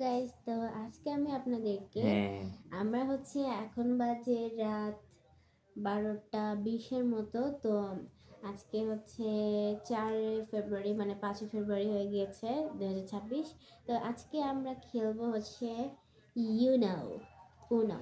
Guys, তো আজকে আমি আপনাদেরকে হ্যাঁ আমরা হচ্ছে এখন বাজে রাত 12টা 20-এর মতো। তো আজকে হচ্ছে 4 ফেব্রুয়ারি, মানে 5 ফেব্রুয়ারি হয়ে গিয়েছে 2026। তো আজকে আমরা খেলবো হচ্ছে ইউনাও উনো।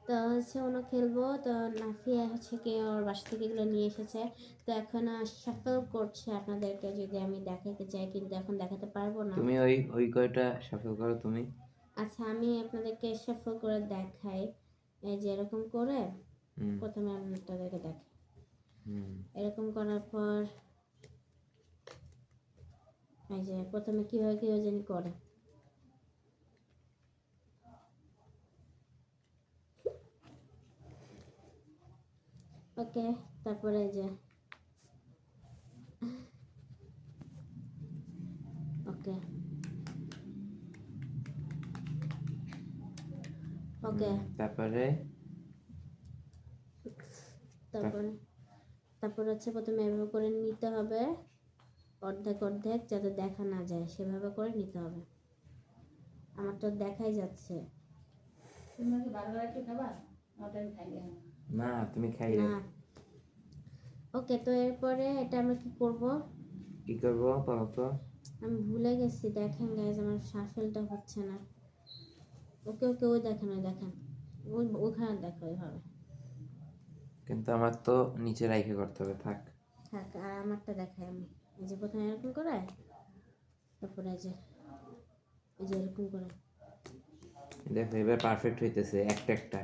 তো হচ্ছে উনো খেলবো। তো নাফিয়া হচ্ছে কি ওর বাসা থেকে এগুলো নিয়ে এসেছে। তো এখন শাফল করছে, আপনাদেরকে যদি আমি দেখাতে চাই কিন্তু এখন দেখাতে পারবো না। তুমি ওই কয়টা সাফল করো তুমি। আচ্ছা, আমি আপনাদেরকে শাফল করে দেখাই। এই যে এরকম করে হুম প্রথমে আমি আপনাদেরকে দেখাই। হুম এরকম করার পর এই যে প্রথমে কিভাবে কিভাবে জানি করে। ওকে, তারপরে এই যে ওকে ওকে তারপরে তারপরে তারপর হচ্ছে প্রথমে এভাবে করে নিতে হবে, অর্ধেক অর্ধেক, যাতে দেখা না যায় সেভাবে করে নিতে হবে। আমার তো দেখাই যাচ্ছে না, তুমি খাই না। দাও। ওকে, তো এরপরে এটা আমরা কি করব? কি করবো বলো তো? আমি ভুলে গেছি, দেখেন গাইজ, আমার শাফেলটা হচ্ছে না। ওকে ওকে, ওই দেখেন, ওই দেখেন, ওই ওখানে দেখো ওইভাবে। কিন্তু আমার তো নিচে রাইখে করতে হবে, থাক। থাক, আর আমারটা দেখাই আমি। এই যে প্রথমে এরকম করে, তারপরে এই যে এরকম করে। দেখো এবার পারফেক্ট হইতেছে একটা একটা।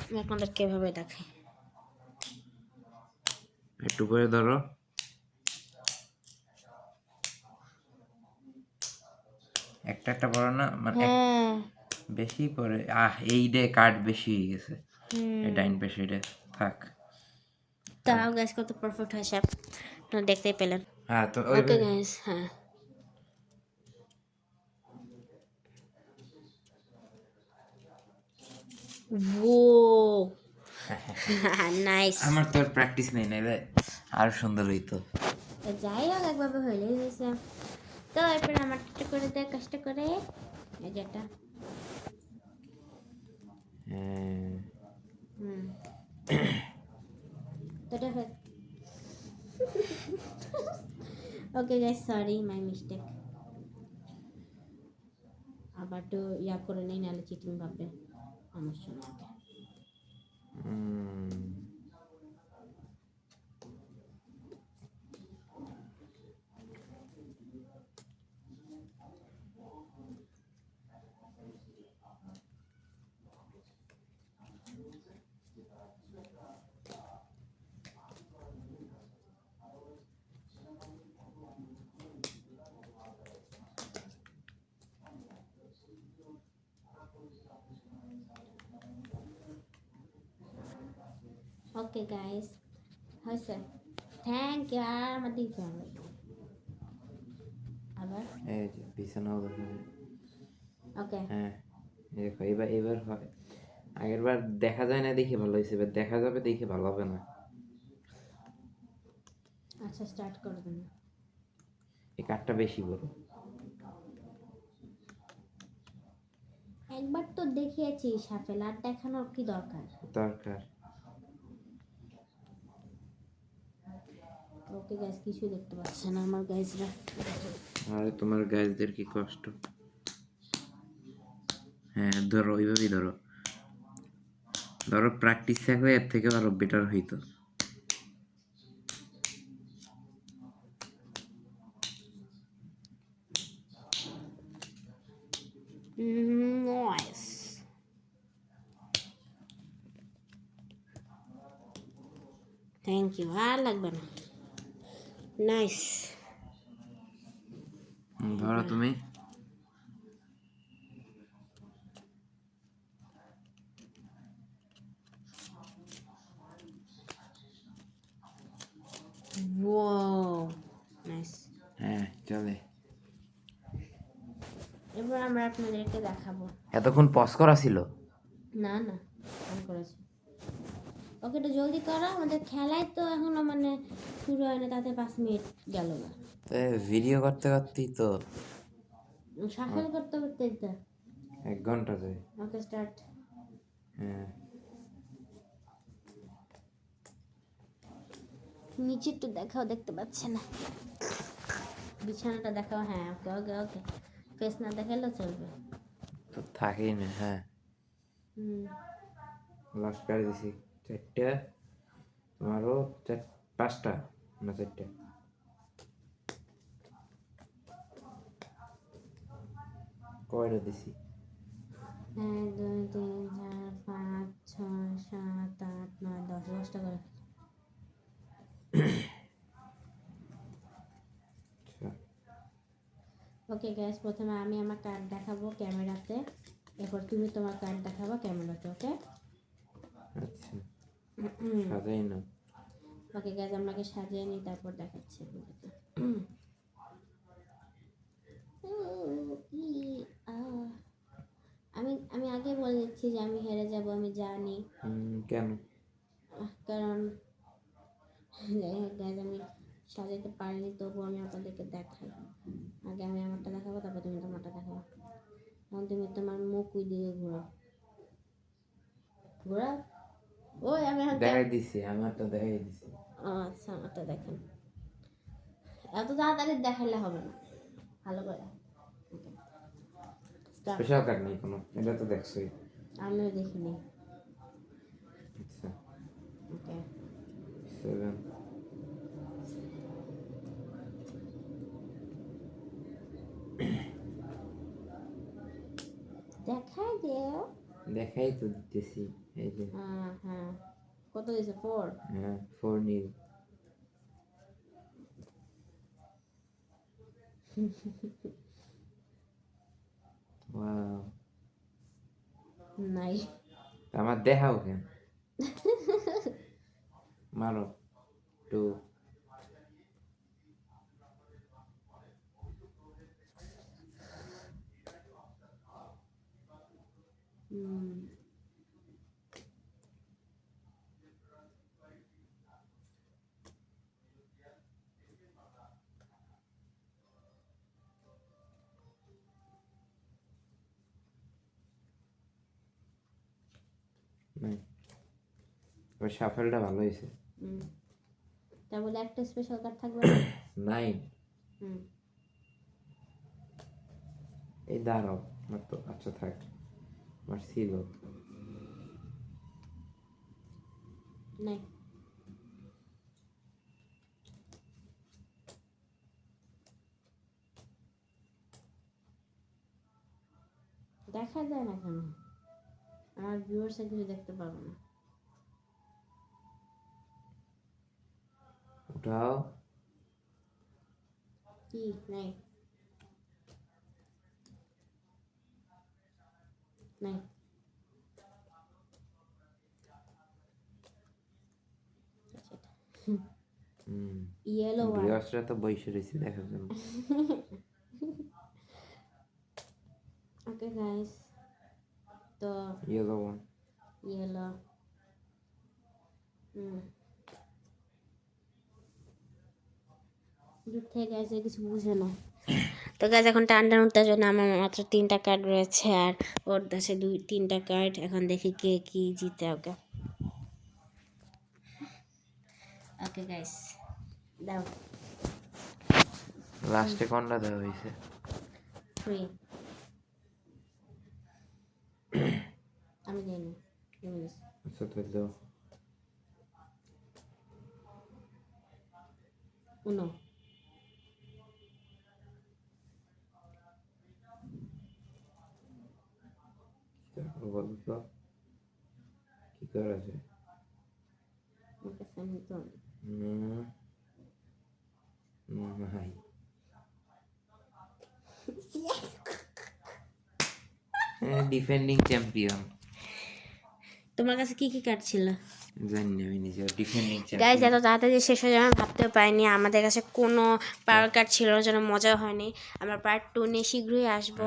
আমি আপনাদেরকে এভাবে দেখাই। একটু করে ধরো, একটা একটা পড়ো না, মানে হ্যাঁ। বেশি পরে এই ডে কার্ড বেশি হয়ে গেছে। এই হুম। ডাইন পাশে এটা থাক। তাও গাইজ কত পারফেক্ট হয়েছে, আপনারা দেখতেই পেলেন। হ্যাঁ তো ওকে ওইভাবে। গাইজ, হ্যাঁ। ও নাইস। আমার তো প্র্যাকটিস নেই না, এবার আরো সুন্দর হইতো। যাই হোক, একভাবে হইলেই হয়েছে। তো এরপরে আমার একটু করে দেয় কষ্ট করে, এই যেটা। হ্যাঁ হুম। তো এটা okay guys, sorry, my mistake. আবার তো ইয়া করে নেই, নাহলে চিটিং ভাববে আমার সঙ্গে। ওকে গাইস, হয়েছে। Thank you. আর আমার দিতে হবে আবার। এই যে বিছানাও দেখা যায়। ওকে। হ্যাঁ দেখো এবার এবার হয়। আগের বার দেখা যায় না দেখে ভালো হয়েছে, এবার দেখা যাবে দেখে ভালো হবে না। আচ্ছা, স্টার্ট করে দিন। এই কাঠটা বেশি বড়। একবার তো দেখিয়েছি সাফেল, আর দেখানোর কি দরকার? দরকার। ওকে গাইস, কিছু দেখতে পাচ্ছে না আমার গাইসরা। আর তোমার গাছদের কি কষ্ট। হ্যাঁ ধরো, ওইভাবেই ধরো। ধরো প্র্যাকটিস থাকলে এর থেকে আরো বেটার হইতো। নাইস। থ্যাংক ইউ, আর লাগবে না। নাইস। ধরো তুমি। Wow, nice. হ্যাঁ চলে। এবার আমরা আপনাদেরকে দেখাবো। এতক্ষণ পজ করা ছিল। না না, আমি করেছি। ওকে, একটু জলদি করো, আমাদের খেলায় তো এখনো মানে শুরু হয় না, তাতে 5 মিনিট গেল না। ভিডিও করতে করতেই তো। শাফল করতে করতে তো 1 ঘন্টা যায়। Okay start. হ্যাঁ নিচে একটু দেখাও, দেখতে পাচ্ছে না। বিছানাটা দেখাও। হ্যাঁ ওকে ওকে ওকে, ফেস না দেখালেও চলবে। তো থাকেই না। হ্যাঁ হুম লাস্ট করে দিছি 4টা, তোমারও 5টা না 4টা। কয়টা দিছি? 1 2 3 4 5 6 7 8 9 10, 10টা করে। আচ্ছা ওকে গ্যাস, প্রথমে আমি আমার কার্ড দেখাবো ক্যামেরাতে, এরপর তুমি তোমার কার্ড দেখাবো ক্যামেরাতে। ওকে আচ্ছা সাজাই না। ওকে গ্যাস, আমাকে সাজিয়ে নিই তারপর দেখাচ্ছি আপনাদেরকে। আমি আমি আগে বলে দিচ্ছি যে আমি হেরে যাব, আমি জানি। কেন? কারণ গ্যাস আমি সাজাতে পারিনি, তবুও আমি আপনাদেরকে দেখাই। আগে আমি আমারটা দেখাবো, তারপর তুমি তোমারটা দেখাবো। এখন তুমি তোমার মুখ ওই দিকে ঘোরাও, ঘোরাও। ওই আমি এখন দেখাই দিছি, আমারটা দেখাই দিছি। আচ্ছা আমারটা দেখেন, এত তাড়াতাড়ি দেখাইলে হবে না, ভালো করে। Start. স্পেশাল কার্ড নেই কোনো, এটা তো দেখছই। আমিও দেখিনি। আচ্ছা ওকে 7 দেখাই দেও। দেখাই তো দিতেছি, এই যে। হ্যাঁ কত দিয়েছে? 4। হ্যাঁ 4 নীল। ওয়াও নাই। আমার দেখাও কেন? মারো 2 নাই। ওই শাফেলটা ভালো হয়েছে। তার বলে একটা স্পেশাল কার্ড থাকবে না? 9 হুম এই দাঁড়াও মাত্র। আচ্ছা থাক, আমার ছিল। নাই। দেখা যায় না কেন? আমার ভিউয়ার্সে কিছু দেখতে পাবো না। উঠাও। কি নাই? নাই। Yellow one. ভিউয়ার্সরা তো বসে রয়েছে দেখার জন্য। ওকে গাইস, তো ইয়েলো ওয়ান। ইয়েলো। দূর থেকে গাইস কিছু বুঝে না। তো গাইস এখন টান উত্তেজনা, আমার মাত্র 3টা কার্ড রয়েছে আর ওর কাছে 3টা কার্ড। এখন দেখি কে কি জিতে। ওকে ওকে গাইস দাও। লাস্টে কোনটা দেওয়া হয়েছে? 3 আমি দেইনি। আচ্ছা তো দাও। 1 বলো তো কি করা যায়? ওকে সামনে তো নাই। Defending champion. তোমার কাছে কি কি কার্ড ছিল? জানি না, আমি নিজে ডিফেন্ডিং গাইজ চ্যাম্পিয়ন। এত তাড়াতাড়ি শেষ হয়ে যাবে আমি ভাবতেও পারিনি। আমাদের কাছে কোনো পাওয়ার কার্ড ছিল না, যেন মজা হয়নি। আমরা পার্ট 2 নিয়ে শীঘ্রই আসবো।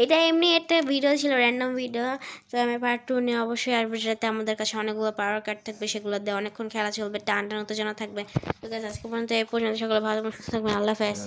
এটা এমনি একটা ভিডিও ছিল, র্যান্ডম ভিডিও। তো আমি পার্ট 2 নিয়ে অবশ্যই আসবো, যেটাতে আমাদের কাছে অনেকগুলো পাওয়ার কার্ড থাকবে, সেগুলো দিয়ে অনেকক্ষণ খেলা চলবে, টান উত্তেজনা থাকবে। তো গাইজ আজকে পর্যন্ত এই পর্যন্ত, সকলে ভালো সুস্থ থাকবেন। আল্লাহ হাফেজ।